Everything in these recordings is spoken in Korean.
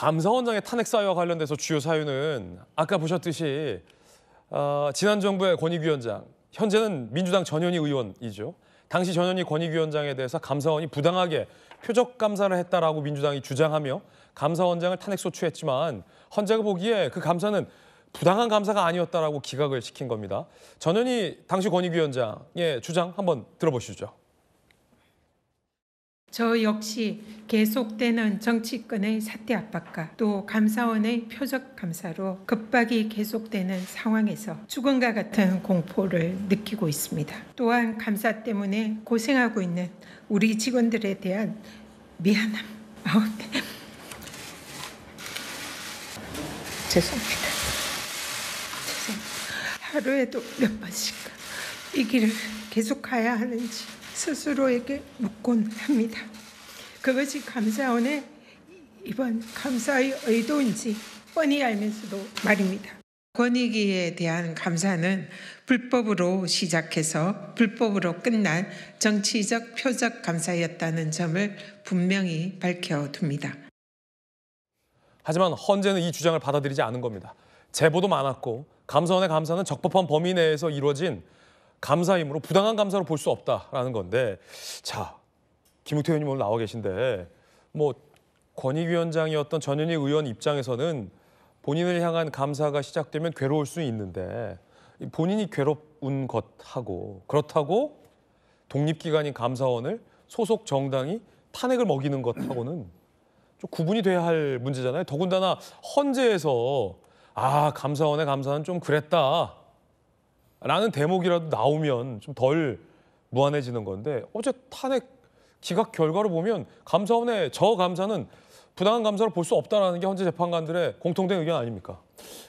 감사원장의 탄핵 사유와 관련돼서 주요 사유는 아까 보셨듯이 지난 정부의 권익위원장, 현재는 민주당 전현희 의원이죠. 당시 전현희 권익위원장에 대해서 감사원이 부당하게 표적 감사를 했다라고 민주당이 주장하며 감사원장을 탄핵 소추했지만 헌재가 보기에 그 감사는 부당한 감사가 아니었다라고 기각을 시킨 겁니다. 전현희 당시 권익위원장의 주장 한번 들어보시죠. 저 역시 계속되는 정치권의 사퇴 압박과 또 감사원의 표적 감사로 급박이 계속되는 상황에서 죽음과 같은 공포를 느끼고 있습니다. 또한 감사 때문에 고생하고 있는 우리 직원들에 대한 미안함. 죄송합니다. 하루에도 몇 번씩 이 길을 계속 가야 하는지 스스로에게 묻곤 합니다. 그것이 감사원의 이번 감사의 의도인지 뻔히 알면서도 말입니다. 권익위에 대한 감사는 불법으로 시작해서 불법으로 끝난 정치적 표적 감사였다는 점을 분명히 밝혀둡니다. 하지만 헌재는 이 주장을 받아들이지 않은 겁니다. 제보도 많았고 감사원의 감사는 적법한 범위 내에서 이루어진 감사이므로 부당한 감사로 볼 수 없다라는 건데, 자, 김웅태 의원님 오늘 나와 계신데 뭐 권익위원장이었던 전현희 의원 입장에서는 본인을 향한 감사가 시작되면 괴로울 수 있는데 본인이 괴로운 것하고 그렇다고 독립기관인 감사원을 소속 정당이 탄핵을 먹이는 것하고는 좀 구분이 돼야 할 문제잖아요. 더군다나 헌재에서 감사원의 감사는 좀 그랬다 라는 대목이라도 나오면 좀 덜 무한해지는 건데 어제 탄핵 기각 결과를 보면 감사원의 저 감사는 부당한 감사로 볼 수 없다는 게 헌재 재판관들의 공통된 의견 아닙니까?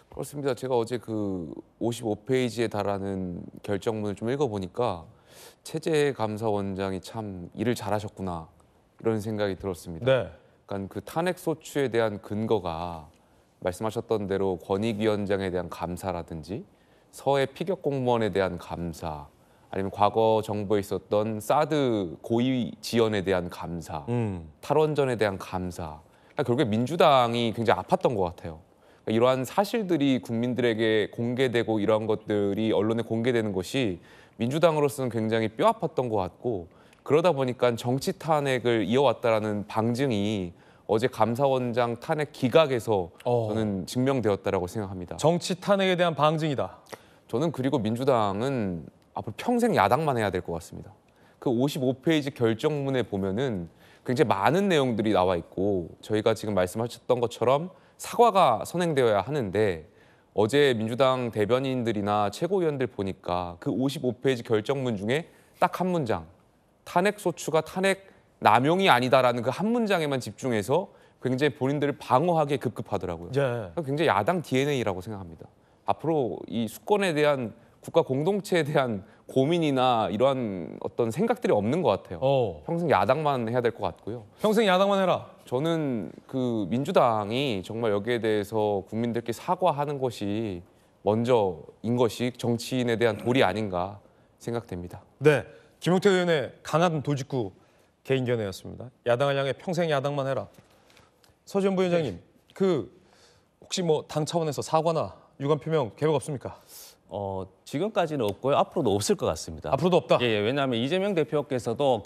그렇습니다. 제가 어제 그 55페이지에 달하는 결정문을 좀 읽어보니까 최재 감사원장이 참 일을 잘하셨구나 이런 생각이 들었습니다. 네. 그러니까 그 탄핵 소추에 대한 근거가 말씀하셨던 대로 권익위원장에 대한 감사라든지 서해 피격 공무원에 대한 감사, 아니면 과거 정부에 있었던 사드 고의 지원에 대한 감사, 탈원전에 대한 감사. 그러니까 결국에 민주당이 굉장히 아팠던 것 같아요. 그러니까 이러한 사실들이 국민들에게 공개되고 이러한 것들이 언론에 공개되는 것이 민주당으로서는 굉장히 뼈아팠던 것 같고, 그러다 보니까 정치 탄핵을 이어왔다라는 방증이 어제 감사원장 탄핵 기각에서 저는 증명되었다라고 생각합니다. 정치 탄핵에 대한 방증이다. 저는 그리고 민주당은 앞으로 평생 야당만 해야 될 것 같습니다. 그 55페이지 결정문에 보면은 굉장히 많은 내용들이 나와 있고 저희가 지금 말씀하셨던 것처럼 사과가 선행되어야 하는데 어제 민주당 대변인들이나 최고위원들 보니까 그 55페이지 결정문 중에 딱 한 문장, 탄핵 소추가 탄핵 남용이 아니다라는 그 한 문장에만 집중해서 굉장히 본인들을 방어하기에 급급하더라고요. 예. 굉장히 야당 DNA라고 생각합니다. 앞으로 이 수권에 대한 국가 공동체에 대한 고민이나 이러한 어떤 생각들이 없는 것 같아요. 평생 야당만 해야 될 것 같고요. 평생 야당만 해라. 저는 그 민주당이 정말 여기에 대해서 국민들께 사과하는 것이 먼저인 것이 정치인에 대한 도리 아닌가 생각됩니다. 네, 김용태 의원의 강한 도직구 개인견해였습니다. 야당을 향해 평생 야당만 해라. 서지현 부위원장님, 그 혹시 뭐 당 차원에서 사과나 유감 표명 계획 없습니까? 지금까지는 없고요. 앞으로도 없을 것 같습니다. 앞으로도 없다? 예, 왜냐하면 이재명 대표께서도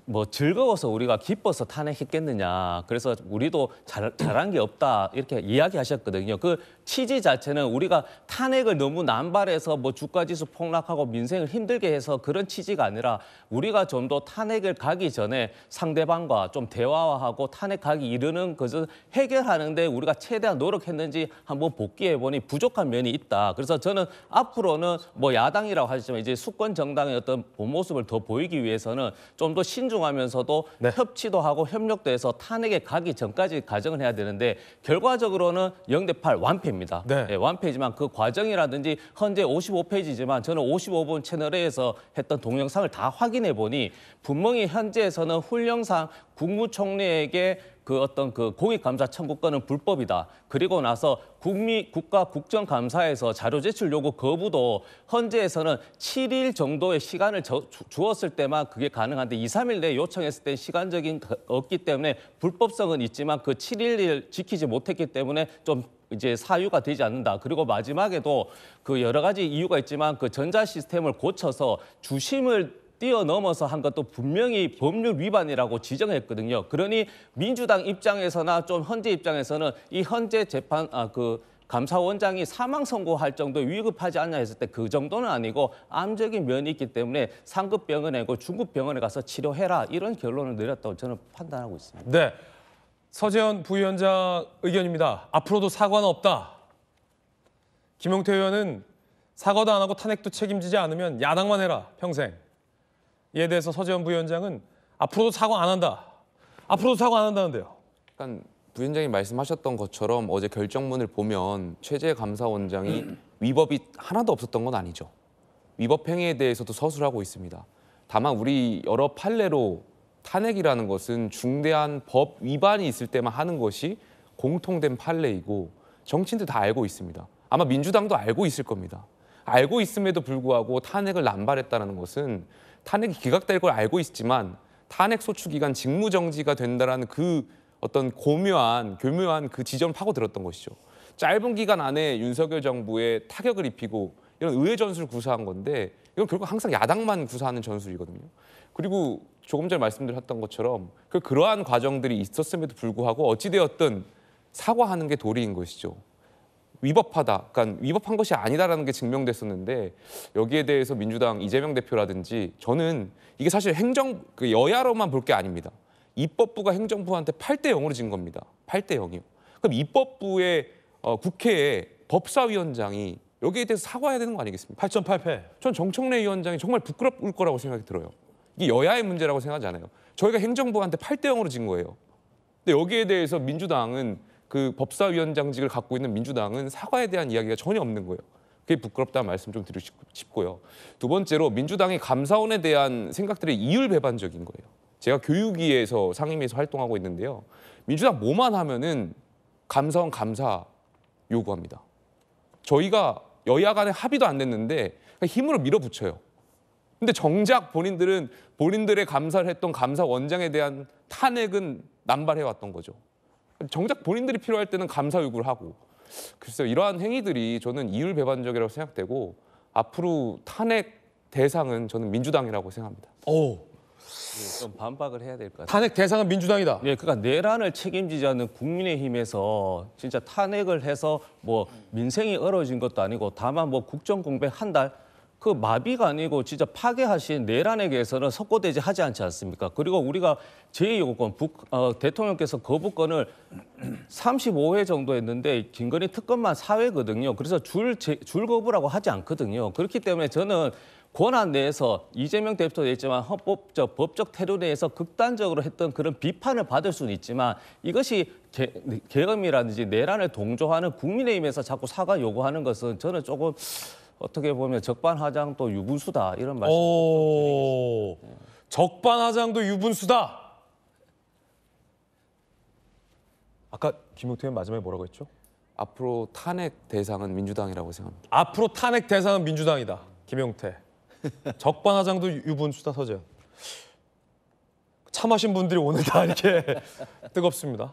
뭐 즐거워서 우리가 기뻐서 탄핵했겠느냐. 그래서 우리도 잘한 게 없다 이렇게 이야기하셨거든요. 그 취지 자체는 우리가 탄핵을 너무 남발해서 뭐 주가지수 폭락하고 민생을 힘들게 해서 그런 취지가 아니라 우리가 좀 더 탄핵을 가기 전에 상대방과 좀 대화하고 탄핵 가기 이르는 것을 해결하는데 우리가 최대한 노력했는지 한번 복귀해 보니 부족한 면이 있다. 그래서 저는 앞으로는 뭐 야당이라고 하시지만 이제 수권 정당의 어떤 본 모습을 더 보이기 위해서는 좀 더 신중하면서도 네. 협치도 하고 협력도 해서 탄핵에 가기 전까지 가정을 해야 되는데 결과적으로는 0대8 완패입니다. 네. 예, 완패지만 그 과정이라든지 현재 55페이지지만 저는 55분 채널A에서 했던 동영상을 다 확인해 보니 분명히 현재에서는 훈령상 국무총리에게 그 어떤 그 공익감사 청구권은 불법이다. 그리고 나서 국가국정감사에서 자료 제출 요구 거부도 헌재에서는 7일 정도의 시간을 주었을 때만 그게 가능한데 2, 3일 내에 요청했을 때 시간적인 없기 때문에 불법성은 있지만 그 7일을 지키지 못했기 때문에 좀 이제 사유가 되지 않는다. 그리고 마지막에도 그 여러 가지 이유가 있지만 그 전자 시스템을 고쳐서 주심을 뛰어넘어서 한 것도 분명히 법률 위반이라고 지정했거든요. 그러니 민주당 입장에서나 좀 헌재 입장에서는 이 헌재 재판 그 감사원장이 사망 선고할 정도의 위급하지 않냐 했을 때 그 정도는 아니고 암적인 면이 있기 때문에 상급 병원이고 중급 병원에 가서 치료해라 이런 결론을 내렸다고 저는 판단하고 있습니다. 네, 서재현 부위원장 의견입니다. 앞으로도 사과는 없다. 김용태 의원은 사과도 안 하고 탄핵도 책임지지 않으면 야당만 해라 평생. 이에 대해서 서재현 부위원장은 앞으로도 사과 안 한다. 앞으로도 사과 안 한다는데요. 약간 부위원장이 말씀하셨던 것처럼 어제 결정문을 보면 최재 감사원장이 위법이 하나도 없었던 건 아니죠. 위법 행위에 대해서도 서술하고 있습니다. 다만 우리 여러 판례로 탄핵이라는 것은 중대한 법 위반이 있을 때만 하는 것이 공통된 판례이고 정치인들 다 알고 있습니다. 아마 민주당도 알고 있을 겁니다. 알고 있음에도 불구하고 탄핵을 남발했다는 것은 탄핵이 기각될 걸 알고 있지만 탄핵 소추 기간 직무정지가 된다라는 그 어떤 교묘한 그 지점을 파고들었던 것이죠. 짧은 기간 안에 윤석열 정부에 타격을 입히고 이런 의회 전술 구사한 건데 이건 결국 항상 야당만 구사하는 전술이거든요. 그리고 조금 전에 말씀드렸던 것처럼 그러한 과정들이 있었음에도 불구하고 어찌되었든 사과하는 게 도리인 것이죠. 위법하다, 그러니까 위법한 것이 아니다라는 게 증명됐었는데 여기에 대해서 민주당 이재명 대표라든지 저는 이게 사실 여야로만 볼 게 아닙니다. 입법부가 행정부한테 8대 0으로 진 겁니다. 8대 0이요. 그럼 입법부의 국회의 법사위원장이 여기에 대해서 사과해야 되는 거 아니겠습니까? 8.8패. 전 정청래 위원장이 정말 부끄러울 거라고 생각이 들어요. 이게 여야의 문제라고 생각하지 않아요. 저희가 행정부한테 8대 0으로 진 거예요. 근데 여기에 대해서 민주당은 그 법사위원장직을 갖고 있는 민주당은 사과에 대한 이야기가 전혀 없는 거예요. 그게 부끄럽다는 말씀 좀 드리고 싶고요. 두 번째로 민주당이 감사원에 대한 생각들이 이율배반적인 거예요. 제가 교육위에서 상임위에서 활동하고 있는데요. 민주당 뭐만 하면은 감사원 감사 요구합니다. 저희가 여야 간에 합의도 안 됐는데 힘으로 밀어붙여요. 근데 정작 본인들의 감사를 했던 감사원장에 대한 탄핵은 남발해왔던 거죠. 정작 본인들이 필요할 때는 감사 요구를 하고 글쎄요, 이러한 행위들이 저는 이율배반적이라고 생각되고 앞으로 탄핵 대상은 저는 민주당이라고 생각합니다. 오, 좀 반박을 해야 될 것 같아요. 탄핵 대상은 민주당이다. 네, 그러니까 내란을 책임지지 않는 국민의힘에서 진짜 탄핵을 해서 뭐 민생이 얼어진 것도 아니고 다만 뭐 국정 공백 한 달 그 마비가 아니고 진짜 파괴하신 내란에 대해서는 석고대지 하지 않지 않습니까? 그리고 우리가 제2요구권 대통령께서 거부권을 35회 정도 했는데 김건희 특검만 4회거든요. 그래서 줄 거부라고 하지 않거든요. 그렇기 때문에 저는 권한 내에서 이재명 대표도 했지만 법적 테러 내에서 극단적으로 했던 그런 비판을 받을 수는 있지만 이것이 계엄이라든지 내란을 동조하는 국민의힘에서 자꾸 사과 요구하는 것은 저는 조금 어떻게 보면 적반하장도 유분수다 이런 말씀. 오, 적반하장도 유분수다. 아까 김용태 의원 마지막에 뭐라고 했죠? 앞으로 탄핵 대상은 민주당이라고 생각합니다. 앞으로 탄핵 대상은 민주당이다. 김용태. 적반하장도 유분수다 서재현. 참하신 분들이 오늘 다 이렇게 뜨겁습니다.